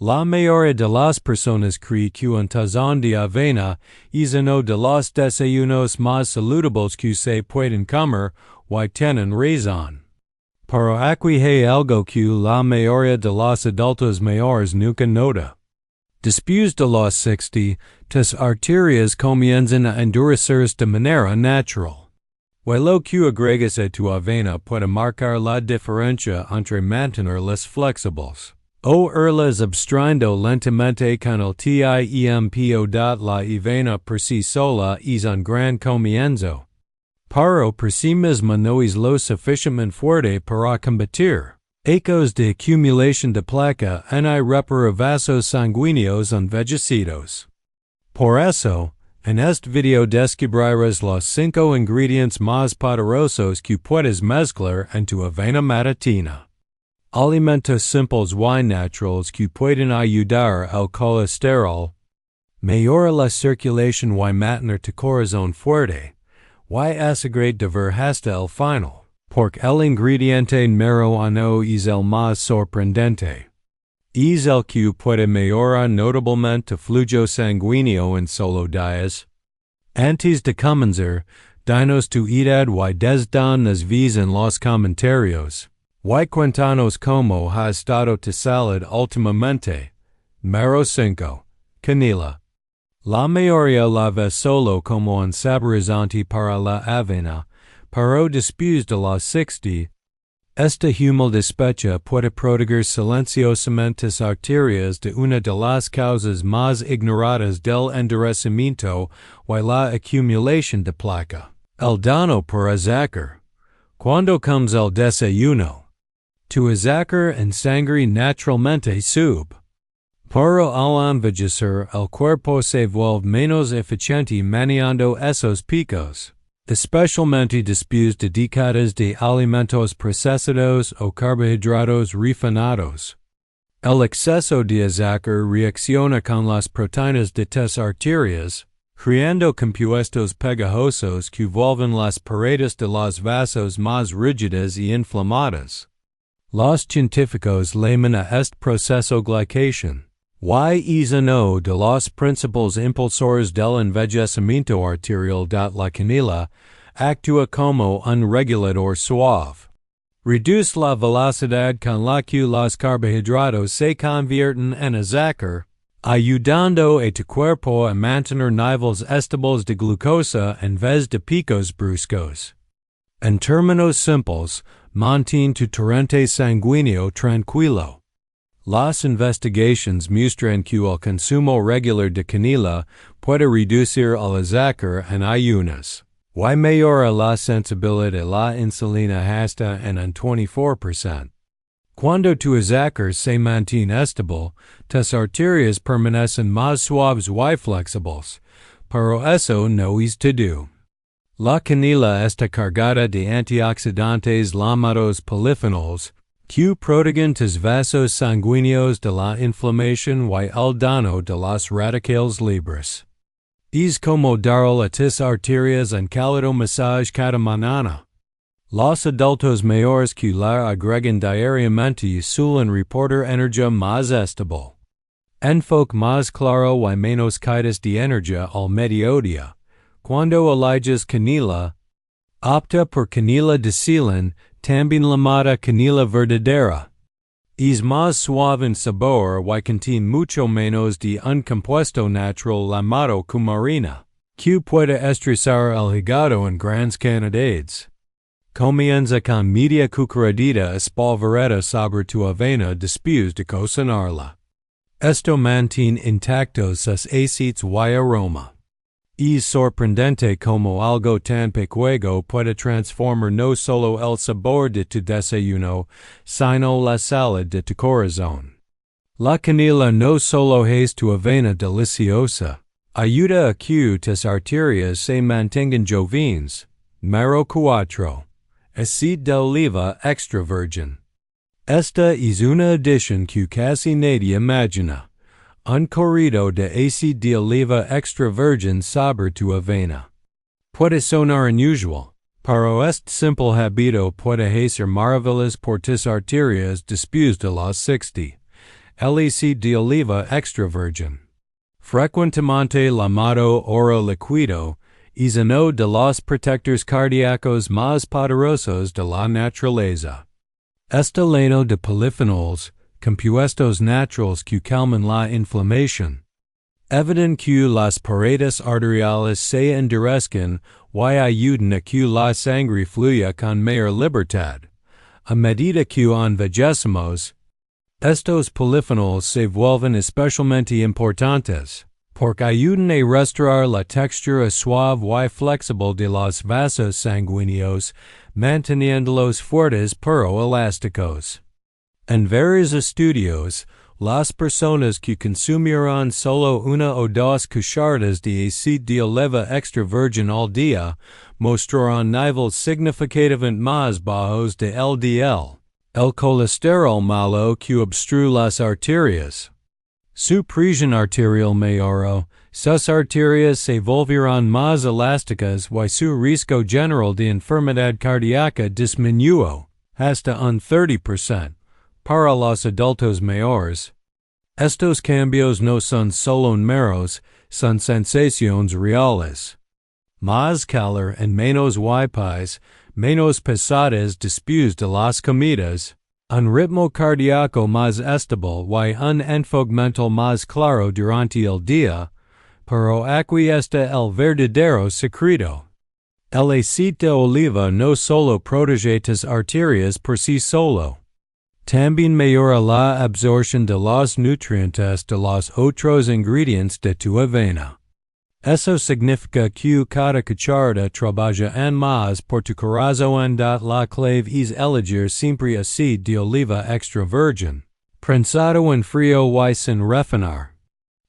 La mayoría de las personas cree que un tazón de avena es uno de los desayunos más saludables que se pueden comer, y tienen razón. Pero aquí hay algo que la mayoría de los adultos mayores nunca nota. Después de los 60, tus arterias comienzan a endurecerse de manera natural. Y lo que agregas a tu avena puede marcar la diferencia entre mantenerlas flexibles o irlas abstrayendo lentamente con el tiempo. La avena por sí sola es un gran comienzo, pero por sí misma no es lo suficientemente fuerte para combatir ecos de acumulación de placa y reparar vasos sanguíneos envejecidos. Por eso, en este video descubrirás los 5 ingredientes más poderosos que puedes mezclar en tu avena matutina. Alimentos simples y naturales que pueden ayudar al colesterol, mejorar la circulación y mantener tu corazón fuerte, y asegurar de ver hasta el final, porque el ingrediente número 1 es el más sorprendente. Es el que puede mejorar notablemente tu flujo sanguíneo en solo días. Antes de comenzar, danos tu edad y desde nos ves en los comentarios. Y cuéntanos cómo ha estado tu salud últimamente. Número 5. Canela. La mayoría la ve solo como un saborizante para la avena, pero después de los 60, esta humilde despecha puede proteger silenciosamente tus arterias de una de las causas más ignoradas del endurecimiento y la acumulación de placa. El daño por azúcar. Cuando comes el desayuno, tu azúcar en sangre naturalmente sube. Pero al envejecer, el cuerpo se vuelve menos eficiente manejando esos picos, especialmente después de décadas de alimentos procesados o carbohidratos refinados. El exceso de azúcar reacciona con las proteínas de tus arterias, creando compuestos pegajosos que vuelven las paredes de los vasos más rígidas y inflamadas. Los científicos llaman a este proceso glycation. Y es uno de los principales impulsores del envejecimiento arterial. La canela actúa como un regulador suave. Reduce la velocidad con la que los carbohidratos se convierten en azúcar, ayudando a tu cuerpo a mantener niveles estables de glucosa en vez de picos bruscos. En términos simples, mantén tu torrente sanguíneo tranquilo. Las investigaciones muestran que el consumo regular de canela puede reducir el azúcar en ayunas, y mejora la sensibilidad a la insulina hasta en un 24%. Cuando tu azúcar se mantiene estable, tus arterias permanecen más suaves y flexibles, pero eso no es todo. La canela está cargada de antioxidantes llamados polifenols, que protegen tus vasos sanguíneos de la inflamación y el daño de los radicales libres. Es como darle a tus arterias un cálido masaje cada mañana. Los adultos mayores que la agregan diariamente suelen reportar energía más estable, enfoque más claro y menos caídas de energía al mediodía. Cuando eliges canela, opta por canela de Ceylon, también llamada canela verdadera. Es más suave en sabor y contiene mucho menos de un compuesto natural llamado cumarina, que puede estresar el hígado en grandes cantidades. Comienza con media cucharadita espolvorada sobre tu avena después de cocinarla. Esto mantiene intactos sus aceites y aroma. Es sorprendente como algo tan pequeño puede transformar no solo el sabor de tu desayuno, sino la salud de tu corazón. La canela no solo es tu avena deliciosa, ayuda a que tus arterias se mantengan jóvenes. Número 4. Aceite de oliva extra virgen. Esta es una adición que casi nadie imagina. Un corrido de aceite de oliva extra virgen sobre tu avena. Puede sonar unusual, pero este simple hábito puede hacer maravillas por tus arterias después de los 60. aceite de oliva extra virgin. Frecuentemente llamado oro líquido, es uno de los protectores cardíacos más poderosos de la naturaleza. Está lleno de polifenols, compuestos naturales que calman la inflamación. Evitan que las paredes arteriales se endurezcan y ayudan a que la sangre fluya con mayor libertad. A medida que envejecemos, estos polifenols se vuelven especialmente importantes, porque ayudan a restaurar la textura suave y flexible de los vasos sanguíneos, manteniéndolos fuertes pero elásticos. En varios estudios, las personas que consumieron solo una o dos cucharadas de aceite de oliva extra virgin al día mostraron niveles significativamente más bajos de LDL, el colesterol malo que obstruye las arterias. Su presión arterial mejoró, sus arterias se volvieron más elásticas y su riesgo general de enfermedad cardíaca disminuyó hasta un 30%. Para los adultos mayores, estos cambios no son solo números, son sensaciones reales. Más calor en menos wipies, menos pesadas después de las comidas, un ritmo cardíaco más estable y un enfoque mental más claro durante el día, pero aquí está el verdadero secreto. El aceite de oliva no solo protege tus arterias por sí solo. También mejora la absorción de los nutrientes de los otros ingredientes de tu avena. Eso significa que cada cucharada trabaja en más por tu corazón. La clave es elegir siempre aceite de oliva extra virgin, prensado en frío y sin refinar.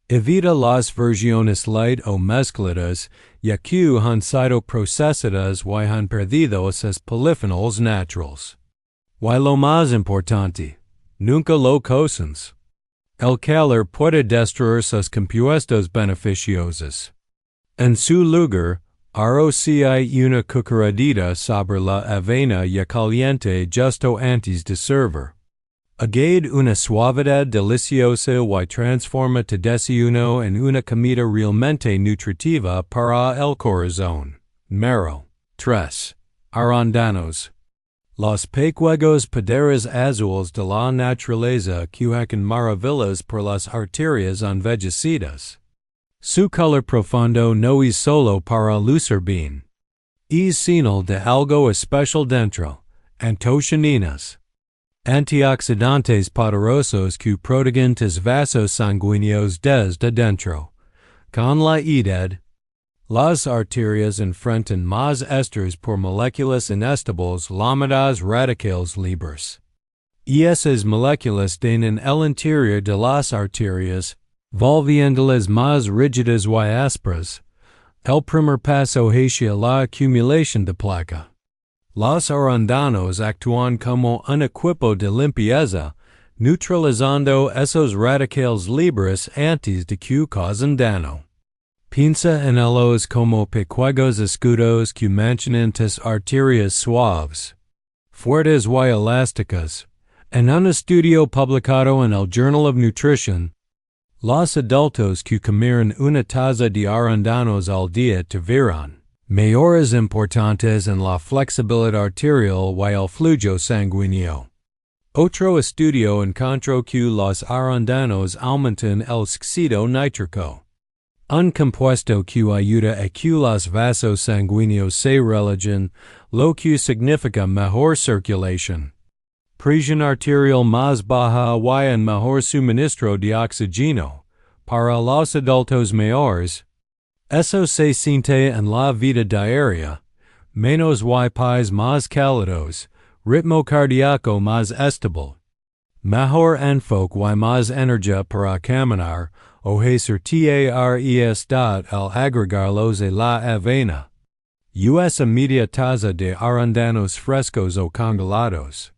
Evita las versiones light o mezcladas, ya que han sido procesadas y han perdido sus polifenols naturales. Y lo más importante, nunca lo cocines. El calor puede destruir sus compuestos beneficiosos. En su lugar, arroci una cucharadita sobre la avena ya caliente justo antes de servir. Añade una suavidad deliciosa y transforma tu desayuno en una comida realmente nutritiva para el corazón. Mero. 3. Arándanos. Los pequeños poderes azules de la naturaleza que hacen maravillas por las arterias envejecidas. Su color profundo no es solo para lucir bien. Es señal de algo especial dentro, antocianinas. Antioxidantes poderosos que protegen tus vasos sanguíneos desde dentro. Con la edad, las arterias enfrentan más estrés por moléculas inestables llamadas radicales libres. Y esas moléculas dañan el interior de las arterias, volviéndolas más rígidas y ásperas. El primer paso hacia la acumulación de placa. Los arándanos actúan como un equipo de limpieza, neutralizando esos radicales libres antes de que causen daño. Piensa en ellos como pequeños escudos que mantienen tus arterias suaves, fuertes y elásticas. En un estudio publicado en el Journal of Nutrition, los adultos que comieron una taza de arándanos al día tuvieron mejoras importantes en la flexibilidad arterial y el flujo sanguíneo. Otro estudio encontró que los arándanos aumentan el óxido nítrico, un compuesto que ayuda a que los vasos sanguíneos se relajen, lo que significa mejor circulación, presión arterial más baja y un mejor suministro de oxígeno. Para los adultos mayores, eso se siente en la vida diaria, menos wipies más cálidos, ritmo cardíaco más estable, mejor enfoque y más energía para caminar, o ejercitarles al agregarlos a la avena. Usa media taza de arándanos frescos o congelados.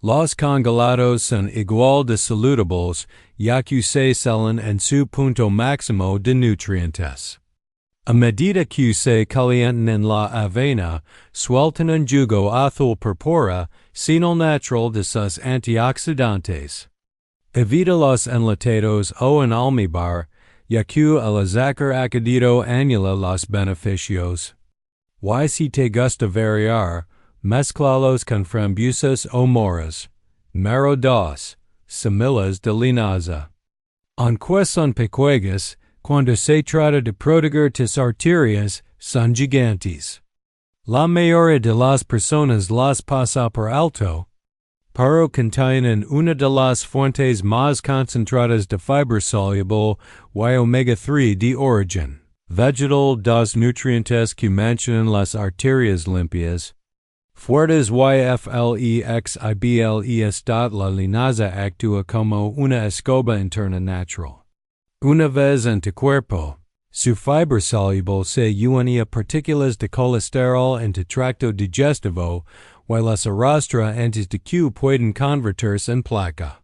Los congelados son igual de saludables, ya que se salen en su punto máximo de nutrientes. A medida que se calientan en la avena, sueltan un jugo azul púrpura, señal natural de sus antioxidantes. Evita los enlatados o en almíbar, ya que el azúcar añadido añade los beneficios. Y si te gusta variar, mezclalos con frambuesas o moras. Número 2. Semillas de linaza. Aunque son pequeñas, cuando se trata de proteger tus arterias, son gigantes. La mayoría de las personas las pasa por alto, pero contienen una de las fuentes más concentradas de fibra soluble y omega 3 de origen vegetal. Dos nutrientes que mantienen las arterias limpias, fuertes y flexibles. La linaza actúa como una escoba interna natural. Una vez en tu cuerpo, su fibra soluble se une a partículas de colesterol en tu tracto digestivo y las arrastra antes de que puedan convertirse en placa.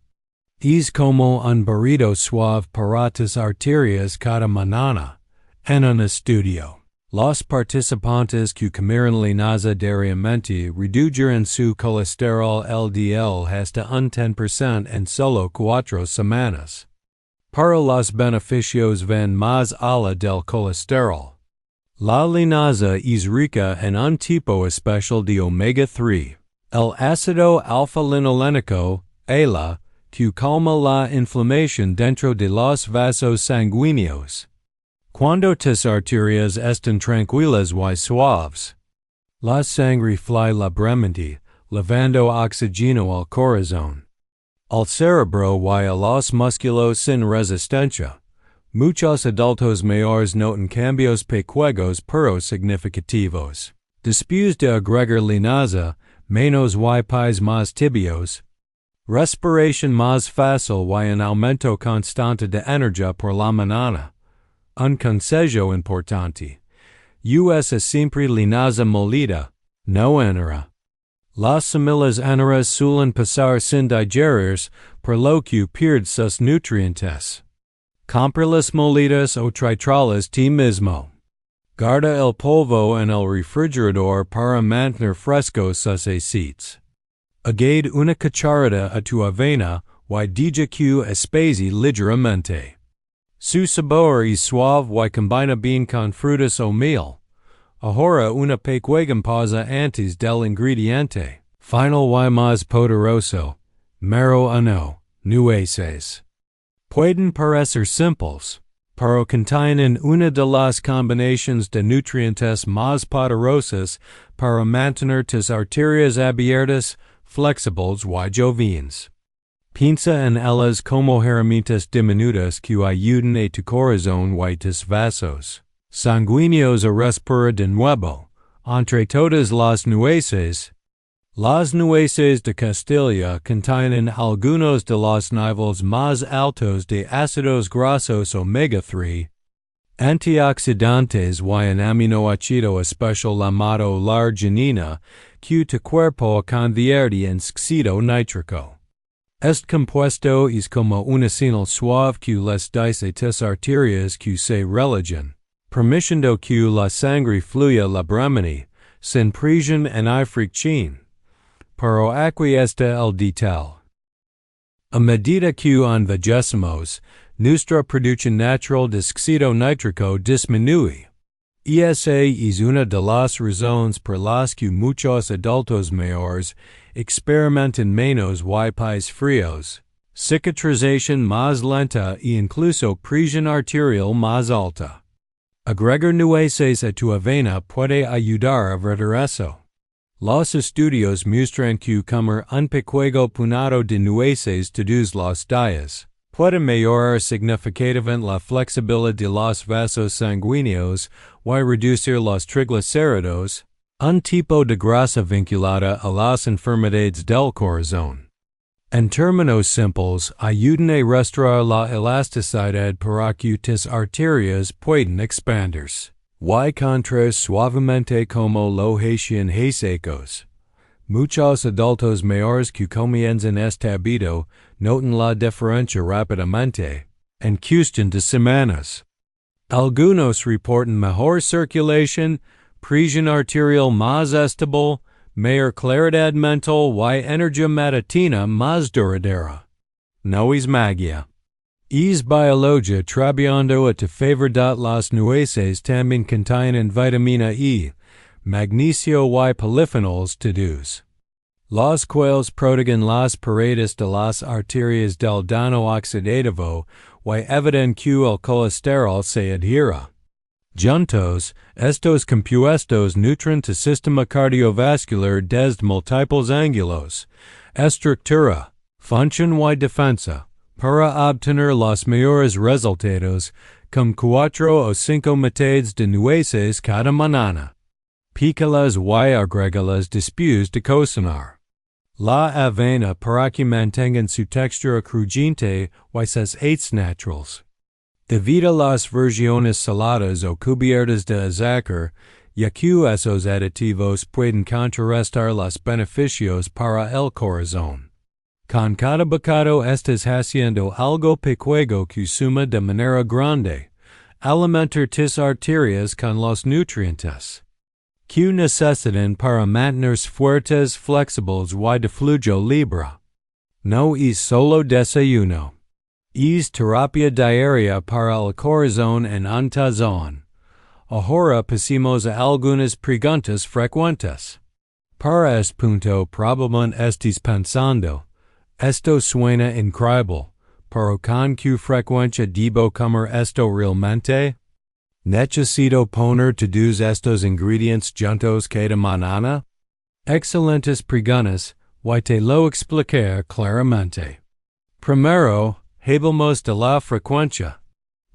Es como un burrito suave para tus arterias cada mañana. En un estudio, los participantes que comieron linaza diariamente redujeron su colesterol LDL hasta un 10% en solo 4 semanas. Para los beneficios van más allá del colesterol. La linaza es rica en un tipo especial de omega 3, el ácido alfa-linolénico, ALA, que calma la inflamación dentro de los vasos sanguíneos. Cuando tus arterias están tranquilas y suaves, la sangre fluye libremente, llevando oxígeno al corazón, al cerebro y a los músculos sin resistencia. Muchos adultos mayores notan cambios pequeños pero significativos. Después de agregar linaza, menos y pies más tibios, respiración más fácil y un aumento constante de energía por la mañana. Un consejo importante. Usa siempre linaza molida, no entera. Las semillas enteras suelen pasar sin digerirse, por lo que pierden sus nutrientes. Comprarlas molidas o triturarlas ti mismo. Guarda el polvo en el refrigerador para mantener frescos sus aceites. Añade una cucharada a tu avena y deja que espese ligeramente. Su sabor es suave y combina bien con frutas o miel. Ahora una pequeña pausa antes del ingrediente. Final y más poderoso. Número 1. Nueces. Pueden parecer simples, pero contienen una de las combinaciones de nutrientes más poderosas para mantener tus arterias abiertas, flexibles y jóvenes. Piensa en ellas como herramientas diminutas que ayudan a tu corazón y tus vasos sanguíneos a respirar de nuevo. Entre todas las nueces de Castilla contienen algunos de los niveles más altos de ácidos grasos omega 3, antioxidantes y un aminoácido especial llamado la arginina que tu cuerpo convierte en óxido nítrico. Este compuesto es como una señal suave que les dice a tus arterias que se relajan, permitiendo que la sangre fluya libremente, sin presión ni fricción. Pero aquí está el detalle. A medida que envejecemos, nuestra producción natural de óxido nítrico disminuye. Esa es una de las razones por las que muchos adultos mayores experimentan menos y pies fríos, cicatrización más lenta e incluso presión arterial más alta. Agregar nueces a tu avena puede ayudar a ver eso. Los estudios muestran que comer un pequeño puñado de nueces todos los días puede mejorar significativamente la flexibilidad de los vasos sanguíneos y reducir los triglicéridos, un tipo de grasa vinculada a las enfermedades del corazón. En términos simples, ayudan a restaurar la elasticidad para que tus arterias puedan expandirse. Y contra suavemente como lo hacían secos. Muchos adultos mayores que comienzan este hábito notan la diferencia rápidamente, en cuestión de semanas. Algunos reportan mejor circulación, presión arterial más estable, mayor claridad mental y energía matutina más duradera. no es magia. Es biologia trabajando a tu favor. Las nueces también contienen vitamina E, magnesio y polifenols todos. Los cuales protegen las paredes de las arterias del daño oxidativo y evitan que el colesterol se adhiera. Juntos, estos compuestos nutren tu sistema cardiovascular desde múltiples ángulos, estructura, función y defensa, para obtener los mejores resultados, con 4 o 5 mitades de nueces cada mañana. Pícalas y agrégalas después de cocinar. La avena para que mantengan su textura crujiente y sus aceites naturales. Debido a las versiones saladas o cubiertas de azúcar, ya que esos aditivos pueden contrarrestar los beneficios para el corazón. Con cada bocado estás haciendo algo pequeño que suma de manera grande, alimentar tus arterias con los nutrientes que necesitan para mantenerse fuertes, flexibles y de flujo libre. No es solo desayuno. Es terapia diaria para el corazón en antazón. Ahora pasemos a algunas preguntas frecuentes. Para este punto probablemente estés pensando, esto suena increíble, pero ¿con qué frecuencia debo comer esto realmente? ¿Necesito poner todos estos ingredientes juntos cada mañana? Excelentes preguntas, y te lo explicaré claramente. Primero, hablemos de la frecuencia.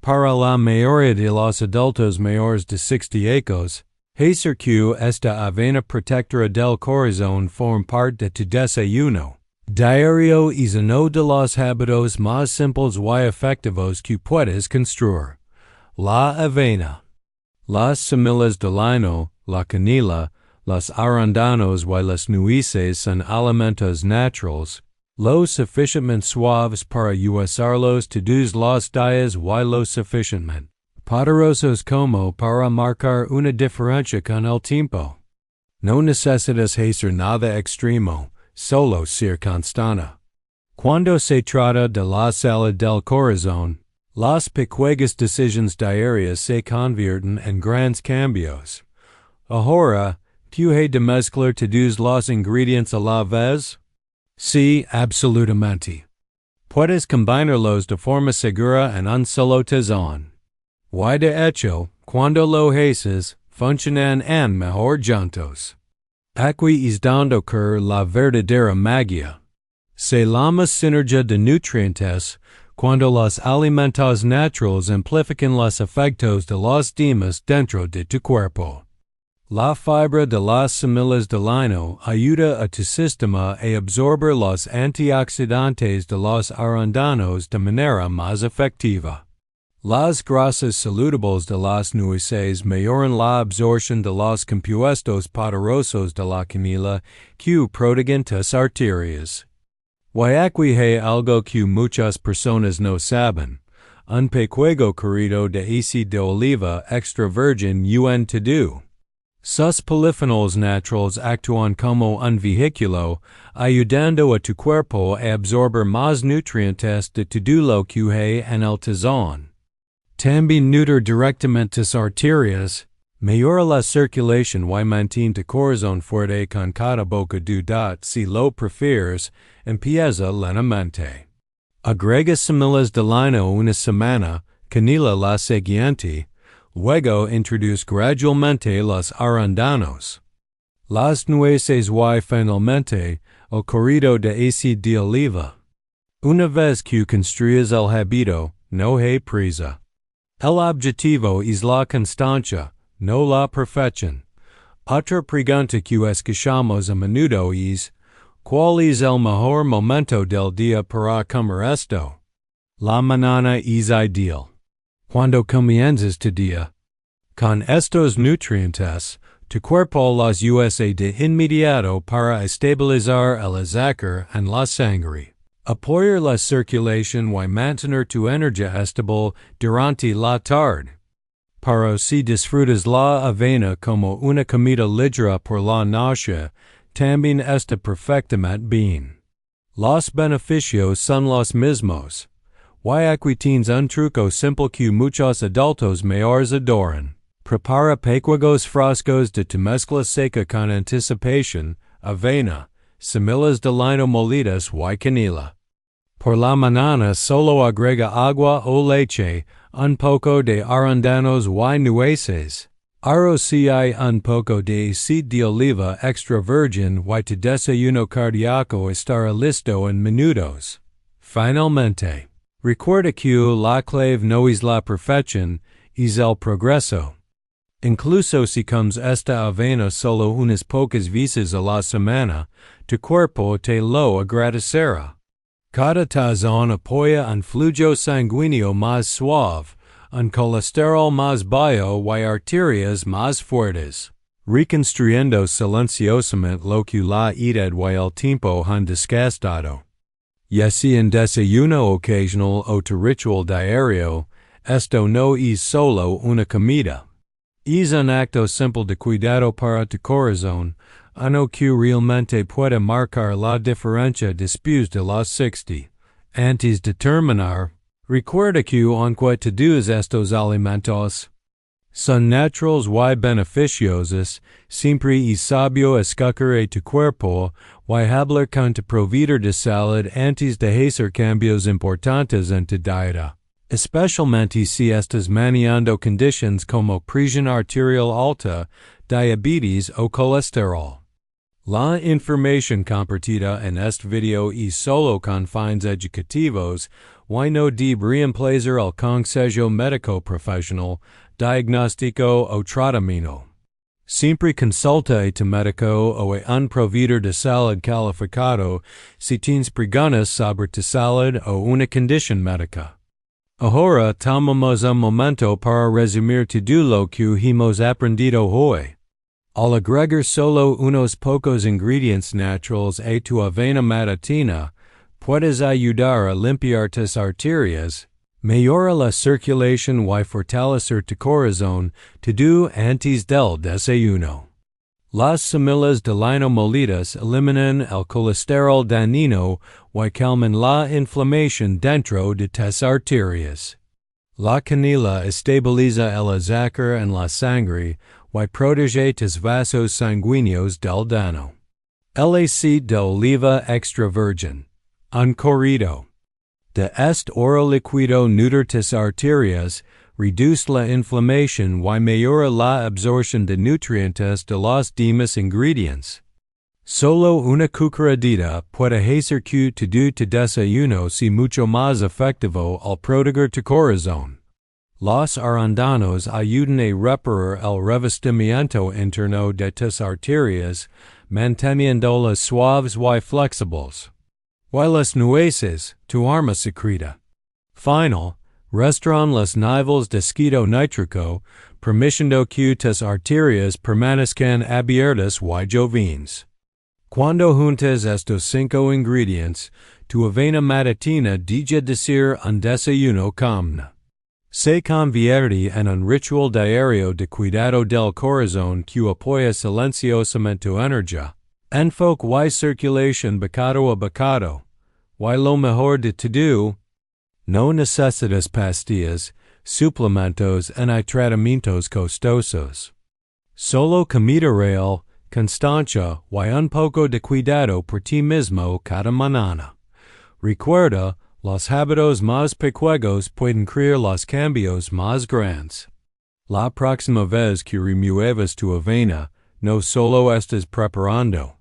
Para la mayoría de los adultos mayores de 60 años, hacer que esta avena protectora del corazón forma parte de tu desayuno diario es uno de los hábitos más simples y efectivos que puedes construir. La avena, las semillas de lino, la canela, los arándanos y las nueces son alimentos naturales, lo suficientemente suaves para usarlos todos los días y lo suficientemente poderosos como para marcar una diferencia con el tiempo. No necesitas hacer nada extremo, solo ser constante. Cuando se trata de la salud del corazón, las pequeñas decisiones diarias se convierten en grandes cambios. Ahora, ¿tú has de mezclar todos los ingredientes a la vez? Sí, absolutamente. Puedes combinarlos de forma segura en un solo tazón. Y de hecho, cuando lo haces, funcionan en mejor juntos. Aquí es donde ocurre la verdadera magia. Se llama sinergia de nutrientes, cuando los alimentos naturales amplifican los efectos de los demás dentro de tu cuerpo. La fibra de las semillas de lino ayuda a tu sistema a absorber los antioxidantes de los arándanos de manera más efectiva. Las grasas saludables de las nueces mejoran la absorción de los compuestos poderosos de la canela que protegen tus arterias. Y aquí hay algo que muchas personas no saben. Un pequeño corrido de aceite de oliva extra virgen en todo. Sus polifenols naturales actúan como un vehículo, ayudando a tu cuerpo a absorber más nutrientes de todo lo que hay en el tazón. También nutre directamente tus arterias, mejora la circulación y mantiene tu corazón fuerte con cada boca de si lo prefieres, empieza lentamente. Agrega semillas de lino una semana, canela la siguiente, luego introduce gradualmente los arándanos. Las nueces y finalmente, el corrido de aceite de oliva. Una vez que construyes el hábito, no hay prisa. El objetivo es la constancia, no la perfección. Otra pregunta que escuchamos a menudo es, ¿cuál es el mejor momento del día para comer esto? La mañana es ideal. Cuando comienzas tu día con estos nutrientes, tu cuerpo los usa de inmediato para estabilizar el azúcar en la sangre, apoyar la circulación y mantener tu energía estable durante la tarde. Pero si disfrutas la avena como una comida ligera por la noche, también está perfectamente bien. Los beneficios son los mismos. Y aquí tienes un truco simple que muchos adultos mayores adoran. Prepara pequeños frascos de tu mezcla seca con anticipación, avena, semillas de lino molidas y canela. Por la mañana solo agrega agua o leche, un poco de arándanos y nueces. Arroci un poco de aceite de oliva extra virgin y tu desayuno cardíaco estará listo en minutos. Finalmente, recuerda que la clave no es la perfección, es el progreso. Incluso si comes esta avena solo unas pocas veces a la semana, tu cuerpo te lo agradecerá. Cada tazón apoya un flujo sanguíneo más suave, un colesterol más bajo y arterias más fuertes, reconstruyendo silenciosamente lo que la edad y el tiempo han desgastado. Ya sea en desayuno ocasional o tu ritual diario, esto no es solo una comida. Es un acto simple de cuidado para tu corazón, uno que realmente puede marcar la diferencia después de los 60. Antes de terminar, recuerda que aunque todos estos alimentos son naturales y beneficiosos, siempre es sabio escoger tu cuerpo y hablar con tu proveedor de salud antes de hacer cambios importantes en tu dieta. Especialmente si estás manejando condiciones como presión arterial alta, diabetes o colesterol. La información compartida en este video es solo con fines educativos y no debe reemplazar el consejo médico profesional, diagnóstico o tratamiento. Siempre consulta a tu médico o a un proveedor de salud calificado si tienes preguntas sobre tu salud o una condición médica. Ahora tomamos un momento para resumir todo lo que hemos aprendido hoy. Al agregar solo unos pocos ingredientes naturales a tu avena matutina, puedes ayudar a limpiar tus arterias, mejorar la circulación y fortalecer tu corazón, todo antes del desayuno. Las semillas de lino molidas eliminan el colesterol dañino y calman la inflamación dentro de tus arterias. La canela estabiliza el azúcar en la sangre y protege tus vasos sanguíneos del daño. El aceite de oliva extra virgin, un corrido de este oro líquido nutre tus arterias, reduce la inflamación y mejora la absorción de nutrientes de los demás ingredientes. Solo una cucharadita puede hacer que todo tu desayuno sea mucho más efectivo al proteger tu corazón. Los arándanos ayudan a reparar el revestimiento interno de tus arterias, manteniéndolas suaves y flexibles. Y las nueces, tu arma secreta. Final, restauran los niveles de ácido nítrico, permitiendo que tus arterias permanezcan abiertas y jóvenes. Cuando juntas estos 5 ingredientes, tu avena matutina deja de ser un desayuno común. Se convierte en un ritual diario de cuidado del corazón que apoya silenciosamente tu energía, enfoque y circulación bocado a bocado. Y lo mejor de todo, no necesitas pastillas, suplementos ni tratamientos costosos. Solo comida real, constancia y un poco de cuidado por ti mismo cada mañana. Recuerda, los hábitos más pequeños pueden crear los cambios más grandes. La próxima vez que remuevas tu avena, no solo estás preparando